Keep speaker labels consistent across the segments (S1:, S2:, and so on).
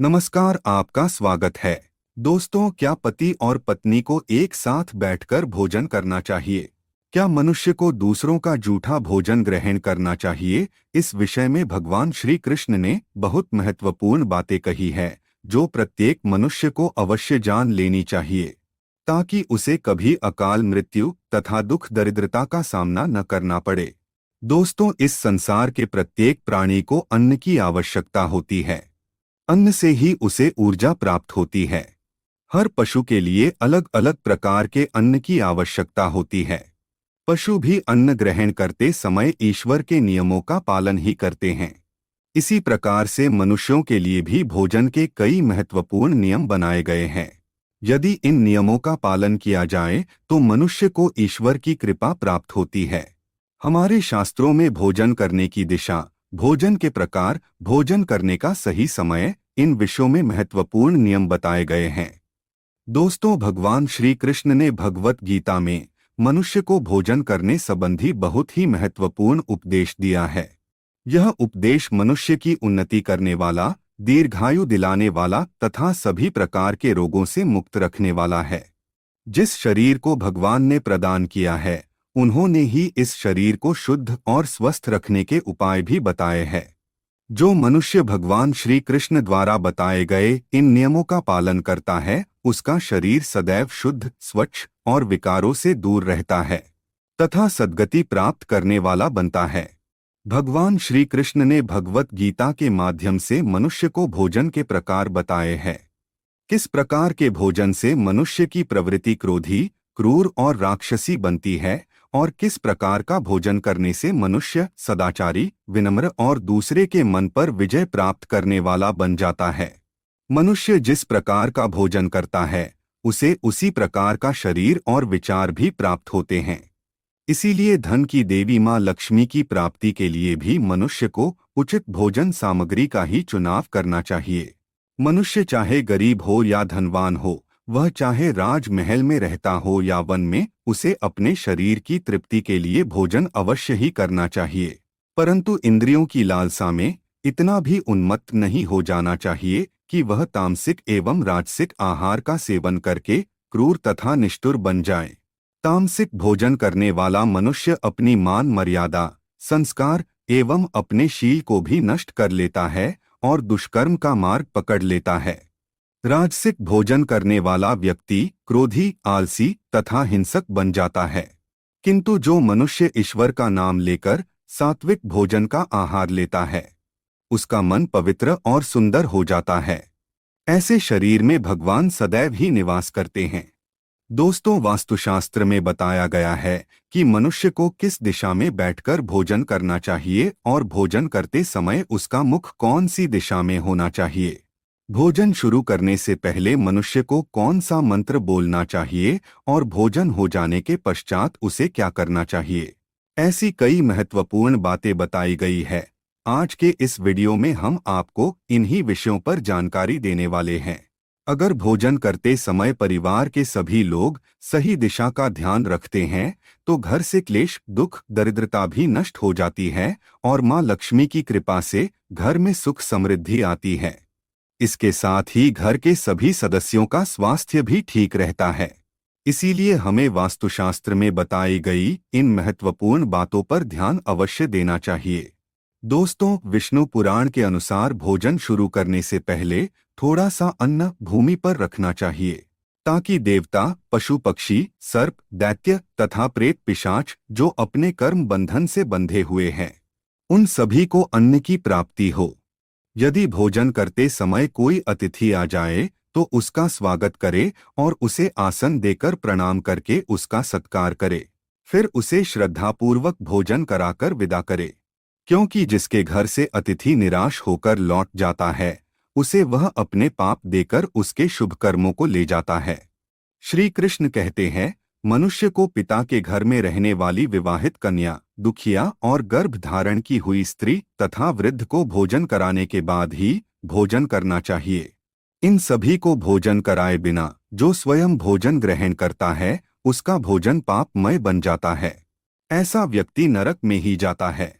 S1: नमस्कार, आपका स्वागत है। दोस्तों, क्या पति और पत्नी को एक साथ बैठकर भोजन करना चाहिए? क्या मनुष्य को दूसरों का जूठा भोजन ग्रहण करना चाहिए? इस विषय में भगवान श्री कृष्ण ने बहुत महत्वपूर्ण बातें कही है, जो प्रत्येक मनुष्य को अवश्य जान लेनी चाहिए, ताकि उसे कभी अकाल मृत्यु तथा दुख दरिद्रता का सामना न करना पड़े। दोस्तों, इस संसार के प्रत्येक प्राणी को अन्न की आवश्यकता होती है। अन्न से ही उसे ऊर्जा प्राप्त होती है। हर पशु के लिए अलग अलग प्रकार के अन्न की आवश्यकता होती है। पशु भी अन्न ग्रहण करते समय ईश्वर के नियमों का पालन ही करते हैं। इसी प्रकार से मनुष्यों के लिए भी भोजन के कई महत्वपूर्ण नियम बनाए गए हैं। यदि इन नियमों का पालन किया जाए तो मनुष्य को ईश्वर की कृपा प्राप्त होती है। हमारे शास्त्रों में भोजन करने की दिशा, भोजन के प्रकार, भोजन करने का सही समय, इन विषयों में महत्वपूर्ण नियम बताए गए हैं। दोस्तों, भगवान श्री कृष्ण ने भगवत गीता में मनुष्य को भोजन करने संबंधी बहुत ही महत्वपूर्ण उपदेश दिया है। यह उपदेश मनुष्य की उन्नति करने वाला, दीर्घायु दिलाने वाला तथा सभी प्रकार के रोगों से मुक्त रखने वाला है। जिस शरीर को भगवान ने प्रदान किया है, उन्होंने ही इस शरीर को शुद्ध और स्वस्थ रखने के उपाय भी बताए हैं। जो मनुष्य भगवान श्री कृष्ण द्वारा बताए गए इन नियमों का पालन करता है, उसका शरीर सदैव शुद्ध, स्वच्छ और विकारों से दूर रहता है तथा सद्गति प्राप्त करने वाला बनता है। भगवान श्री कृष्ण ने भगवत गीता के माध्यम से मनुष्य को भोजन के प्रकार बताए हैं। किस प्रकार के भोजन से मनुष्य की प्रवृत्ति क्रोधी, क्रूर और राक्षसी बनती है, और किस प्रकार का भोजन करने से मनुष्य सदाचारी, विनम्र और दूसरे के मन पर विजय प्राप्त करने वाला बन जाता है। मनुष्य जिस प्रकार का भोजन करता है, उसे उसी प्रकार का शरीर और विचार भी प्राप्त होते हैं। इसीलिए धन की देवी माँ लक्ष्मी की प्राप्ति के लिए भी मनुष्य को उचित भोजन सामग्री का ही चुनाव करना चाहिए। मनुष्य चाहे गरीब हो या धनवान हो, वह चाहे राजमहल में रहता हो या वन में, उसे अपने शरीर की तृप्ति के लिए भोजन अवश्य ही करना चाहिए। परंतु इंद्रियों की लालसा में इतना भी उन्मत्त नहीं हो जाना चाहिए कि वह तामसिक एवं राजसिक आहार का सेवन करके क्रूर तथा निष्ठुर बन जाए। तामसिक भोजन करने वाला मनुष्य अपनी मान मर्यादा, संस्कार एवं अपने शील को भी नष्ट कर लेता है और दुष्कर्म का मार्ग पकड़ लेता है। राजसिक भोजन करने वाला व्यक्ति क्रोधी, आलसी तथा हिंसक बन जाता है। किंतु जो मनुष्य ईश्वर का नाम लेकर सात्विक भोजन का आहार लेता है, उसका मन पवित्र और सुंदर हो जाता है। ऐसे शरीर में भगवान सदैव ही निवास करते हैं। दोस्तों, वास्तुशास्त्र में बताया गया है कि मनुष्य को किस दिशा में बैठकर भोजन करना चाहिए और भोजन करते समय उसका मुख कौन सी दिशा में होना चाहिए। भोजन शुरू करने से पहले मनुष्य को कौन सा मंत्र बोलना चाहिए और भोजन हो जाने के पश्चात उसे क्या करना चाहिए, ऐसी कई महत्वपूर्ण बातें बताई गई है। आज के इस वीडियो में हम आपको इन्हीं विषयों पर जानकारी देने वाले हैं। अगर भोजन करते समय परिवार के सभी लोग सही दिशा का ध्यान रखते हैं, तो घर से क्लेश, दुख, दरिद्रता भी नष्ट हो जाती है और माँ लक्ष्मी की कृपा से घर में सुख समृद्धि आती है। इसके साथ ही घर के सभी सदस्यों का स्वास्थ्य भी ठीक रहता है। इसीलिए हमें वास्तुशास्त्र में बताई गई इन महत्वपूर्ण बातों पर ध्यान अवश्य देना चाहिए। दोस्तों, विष्णु पुराण के अनुसार भोजन शुरू करने से पहले थोड़ा सा अन्न भूमि पर रखना चाहिए, ताकि देवता, पशु पक्षी, सर्प, दैत्य तथा प्रेत पिशाच जो अपने कर्म बंधन से बंधे हुए हैं, उन सभी को अन्न की प्राप्ति हो। यदि भोजन करते समय कोई अतिथि आ जाए तो उसका स्वागत करे और उसे आसन देकर प्रणाम करके उसका सत्कार करे। फिर उसे श्रद्धापूर्वक भोजन कराकर विदा करे, क्योंकि जिसके घर से अतिथि निराश होकर लौट जाता है, उसे वह अपने पाप देकर उसके शुभ कर्मों को ले जाता है। श्री कृष्ण कहते हैं, मनुष्य को पिता के घर में रहने वाली विवाहित कन्या, दुखिया और गर्भ धारण की हुई स्त्री तथा वृद्ध को भोजन कराने के बाद ही भोजन करना चाहिए। इन सभी को भोजन कराए बिना जो स्वयं भोजन ग्रहण करता है, उसका भोजन पापमय बन जाता है। ऐसा व्यक्ति नरक में ही जाता है।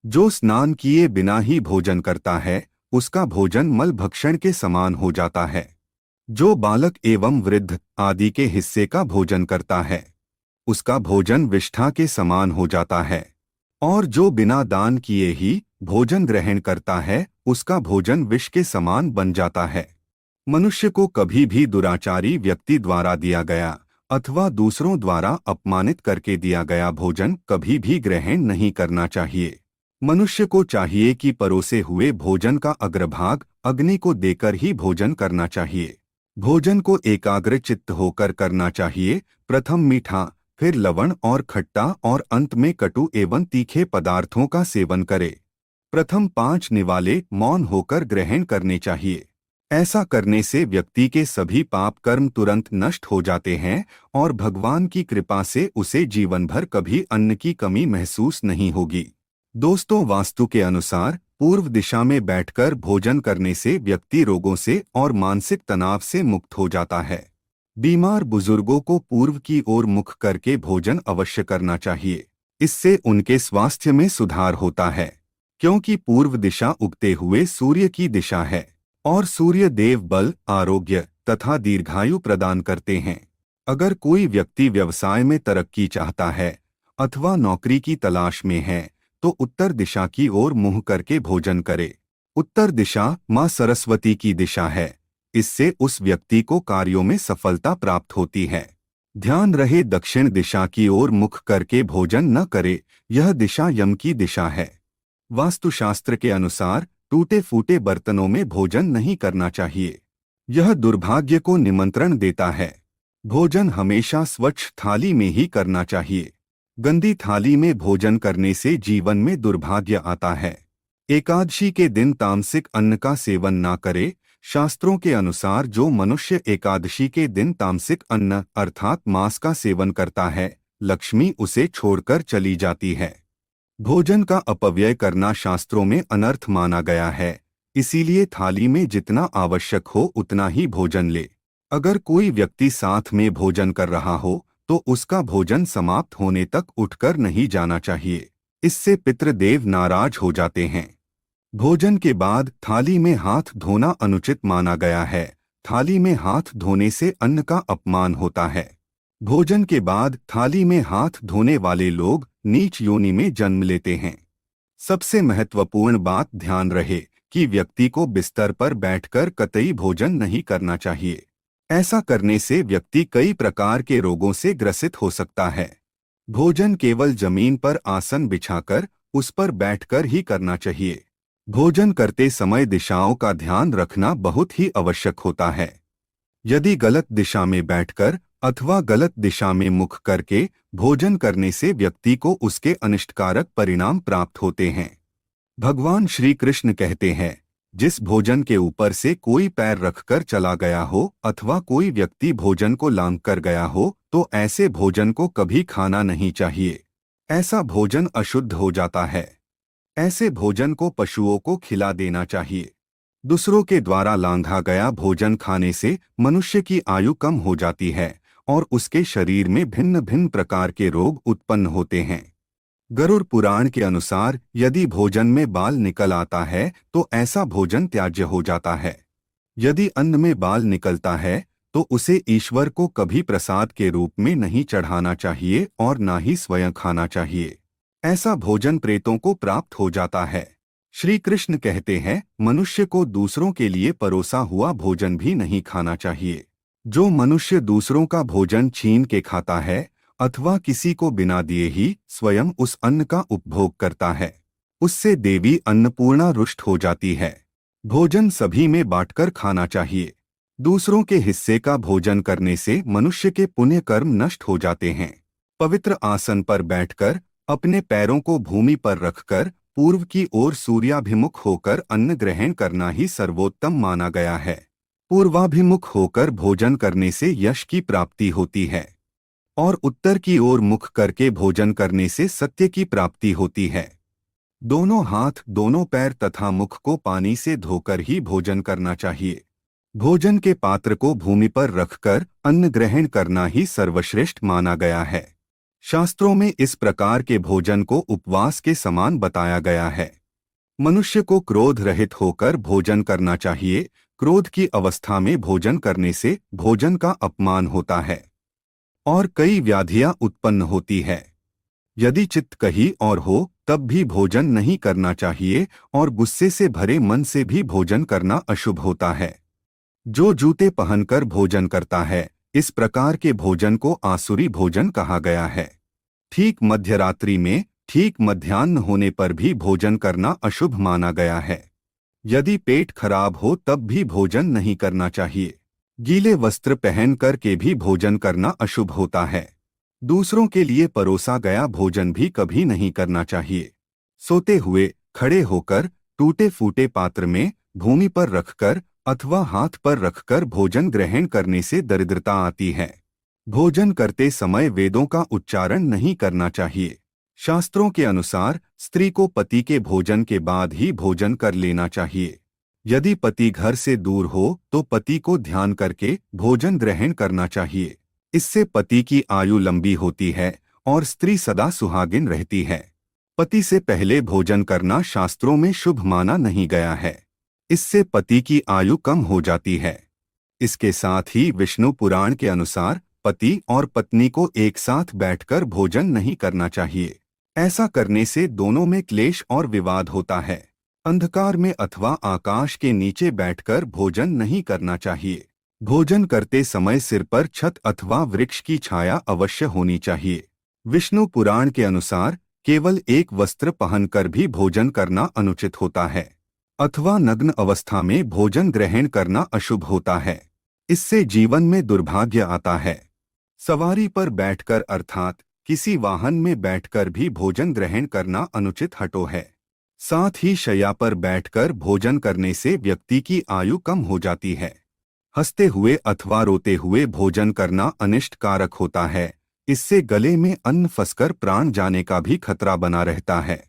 S1: जो स्नान किए बिना ही भोजन करता है, उसका भोजन मल भक्षण के समान हो जाता है। जो बालक एवं वृद्ध आदि के हिस्से का भोजन करता है, उसका भोजन विष्ठा के समान हो जाता है। और जो बिना दान किए ही भोजन ग्रहण करता है, उसका भोजन विष के समान बन जाता है। मनुष्य को कभी भी दुराचारी व्यक्ति द्वारा दिया गया अथवा दूसरों द्वारा अपमानित करके दिया गया भोजन कभी भी ग्रहण नहीं करना चाहिए। मनुष्य को चाहिए कि परोसे हुए भोजन का अग्रभाग अग्नि को देकर ही भोजन करना चाहिए। भोजन को एकाग्र चित्त होकर करना चाहिए। प्रथम मीठा, फिर लवण और खट्टा और अंत में कटु एवं तीखे पदार्थों का सेवन करे। प्रथम 5 निवाले मौन होकर ग्रहण करने चाहिए। ऐसा करने से व्यक्ति के सभी पाप कर्म तुरंत नष्ट हो जाते हैं और भगवान की कृपा से उसे जीवन भर कभी अन्न की कमी महसूस नहीं होगी। दोस्तों, वास्तु के अनुसार पूर्व दिशा में बैठकर भोजन करने से व्यक्ति रोगों से और मानसिक तनाव से मुक्त हो जाता है। बीमार बुजुर्गों को पूर्व की ओर मुख करके भोजन अवश्य करना चाहिए। इससे उनके स्वास्थ्य में सुधार होता है, क्योंकि पूर्व दिशा उगते हुए सूर्य की दिशा है और सूर्य देव बल, आरोग्य तथा दीर्घायु प्रदान करते हैं। अगर कोई व्यक्ति व्यवसाय में तरक्की चाहता है अथवा नौकरी की तलाश में है, तो उत्तर दिशा की ओर मुंह करके भोजन करे। उत्तर दिशा मां सरस्वती की दिशा है। इससे उस व्यक्ति को कार्यों में सफलता प्राप्त होती है। ध्यान रहे, दक्षिण दिशा की ओर मुख करके भोजन न करे, यह दिशा यम की दिशा है। वास्तुशास्त्र के अनुसार टूटे फूटे बर्तनों में भोजन नहीं करना चाहिए। यह दुर्भाग्य को निमंत्रण देता है। भोजन हमेशा स्वच्छ थाली में ही करना चाहिए। गंदी थाली में भोजन करने से जीवन में दुर्भाग्य आता है। एकादशी के दिन तामसिक अन्न का सेवन ना करे। शास्त्रों के अनुसार जो मनुष्य एकादशी के दिन तामसिक अन्न अर्थात मांस का सेवन करता है, लक्ष्मी उसे छोड़कर चली जाती है। भोजन का अपव्यय करना शास्त्रों में अनर्थ माना गया है। इसीलिए थाली में जितना आवश्यक हो उतना ही भोजन ले। अगर कोई व्यक्ति साथ में भोजन कर रहा हो तो उसका भोजन समाप्त होने तक उठकर नहीं जाना चाहिए। इससे पितृदेव नाराज हो जाते हैं। भोजन के बाद थाली में हाथ धोना अनुचित माना गया है। थाली में हाथ धोने से अन्न का अपमान होता है। भोजन के बाद थाली में हाथ धोने वाले लोग नीच योनि में जन्म लेते हैं। सबसे महत्वपूर्ण बात ध्यान रहे कि व्यक्ति को बिस्तर पर बैठकर कतई भोजन नहीं करना चाहिए। ऐसा करने से व्यक्ति कई प्रकार के रोगों से ग्रसित हो सकता है। भोजन केवल जमीन पर आसन बिछाकर उस पर बैठकर ही करना चाहिए। भोजन करते समय दिशाओं का ध्यान रखना बहुत ही आवश्यक होता है। यदि गलत दिशा में बैठकर अथवा गलत दिशा में मुख करके भोजन करने से व्यक्ति को उसके अनिष्टकारक परिणाम प्राप्त होते हैं। भगवान श्री कृष्ण कहते हैं, जिस भोजन के ऊपर से कोई पैर रखकर चला गया हो अथवा कोई व्यक्ति भोजन को लांघ कर गया हो, तो ऐसे भोजन को कभी खाना नहीं चाहिए। ऐसा भोजन अशुद्ध हो जाता है। ऐसे भोजन को पशुओं को खिला देना चाहिए। दूसरों के द्वारा लांघा गया भोजन खाने से मनुष्य की आयु कम हो जाती है और उसके शरीर में भिन्न भिन्न प्रकार के रोग उत्पन्न होते हैं। गरुड़ पुराण के अनुसार यदि भोजन में बाल निकल आता है तो ऐसा भोजन त्याज्य हो जाता है। यदि अन्न में बाल निकलता है तो उसे ईश्वर को कभी प्रसाद के रूप में नहीं चढ़ाना चाहिए और ना ही स्वयं खाना चाहिए। ऐसा भोजन प्रेतों को प्राप्त हो जाता है। श्री कृष्ण कहते हैं, मनुष्य को दूसरों के लिए परोसा हुआ भोजन भी नहीं खाना चाहिए। जो मनुष्य दूसरों का भोजन छीन के खाता है अथवा किसी को बिना दिए ही स्वयं उस अन्न का उपभोग करता है, उससे देवी अन्नपूर्णा रुष्ट हो जाती है। भोजन सभी में बांटकर खाना चाहिए। दूसरों के हिस्से का भोजन करने से मनुष्य के पुण्य कर्म नष्ट हो जाते हैं। पवित्र आसन पर बैठकर अपने पैरों को भूमि पर रखकर पूर्व की ओर सूर्याभिमुख होकर अन्न ग्रहण करना ही सर्वोत्तम माना गया है। पूर्वाभिमुख होकर भोजन करने से यश की प्राप्ति होती है और उत्तर की ओर मुख करके भोजन करने से सत्य की प्राप्ति होती है। दोनों हाथ, दोनों पैर तथा मुख को पानी से धोकर ही भोजन करना चाहिए। भोजन के पात्र को भूमि पर रखकर अन्न ग्रहण करना ही सर्वश्रेष्ठ माना गया है। शास्त्रों में इस प्रकार के भोजन को उपवास के समान बताया गया है। मनुष्य को क्रोध रहित होकर भोजन करना चाहिए। क्रोध की अवस्था में भोजन करने से भोजन का अपमान होता है और कई व्याधियां उत्पन्न होती है। यदि चित्त कहीं और हो तब भी भोजन नहीं करना चाहिए और गुस्से से भरे मन से भी भोजन करना अशुभ होता है। जो जूते पहनकर भोजन करता है, इस प्रकार के भोजन को आसुरी भोजन कहा गया है। ठीक मध्यरात्रि में ठीक मध्याह्न होने पर भी भोजन करना अशुभ माना गया है। यदि पेट खराब हो तब भी भोजन नहीं करना चाहिए। गीले वस्त्र पहन कर के भी भोजन करना अशुभ होता है। दूसरों के लिए परोसा गया भोजन भी कभी नहीं करना चाहिए। सोते हुए, खड़े होकर, टूटे फूटे पात्र में, भूमि पर रखकर अथवा हाथ पर रखकर भोजन ग्रहण करने से दरिद्रता आती है। भोजन करते समय वेदों का उच्चारण नहीं करना चाहिए। शास्त्रों के अनुसार स्त्री को पति के भोजन के बाद ही भोजन कर लेना चाहिए। यदि पति घर से दूर हो तो पति को ध्यान करके भोजन ग्रहण करना चाहिए। इससे पति की आयु लंबी होती है और स्त्री सदा सुहागिन रहती है। पति से पहले भोजन करना शास्त्रों में शुभ माना नहीं गया है। इससे पति की आयु कम हो जाती है। इसके साथ ही विष्णु पुराण के अनुसार पति और पत्नी को एक साथ बैठकर भोजन नहीं करना चाहिए। ऐसा करने से दोनों में क्लेश और विवाद होता है। अंधकार में अथवा आकाश के नीचे बैठकर भोजन नहीं करना चाहिए। भोजन करते समय सिर पर छत अथवा वृक्ष की छाया अवश्य होनी चाहिए। विष्णु पुराण के अनुसार केवल एक वस्त्र पहनकर भी भोजन करना अनुचित होता है अथवा नग्न अवस्था में भोजन ग्रहण करना अशुभ होता है। इससे जीवन में दुर्भाग्य आता है। सवारी पर बैठकर अर्थात किसी वाहन में बैठकर भी भोजन ग्रहण करना अनुचित हटो है। साथ ही शैया पर बैठकर भोजन करने से व्यक्ति की आयु कम हो जाती है। हंसते हुए अथवा रोते हुए भोजन करना अनिष्ट कारक होता है। इससे गले में अन्न फंसकर प्राण जाने का भी खतरा बना रहता है।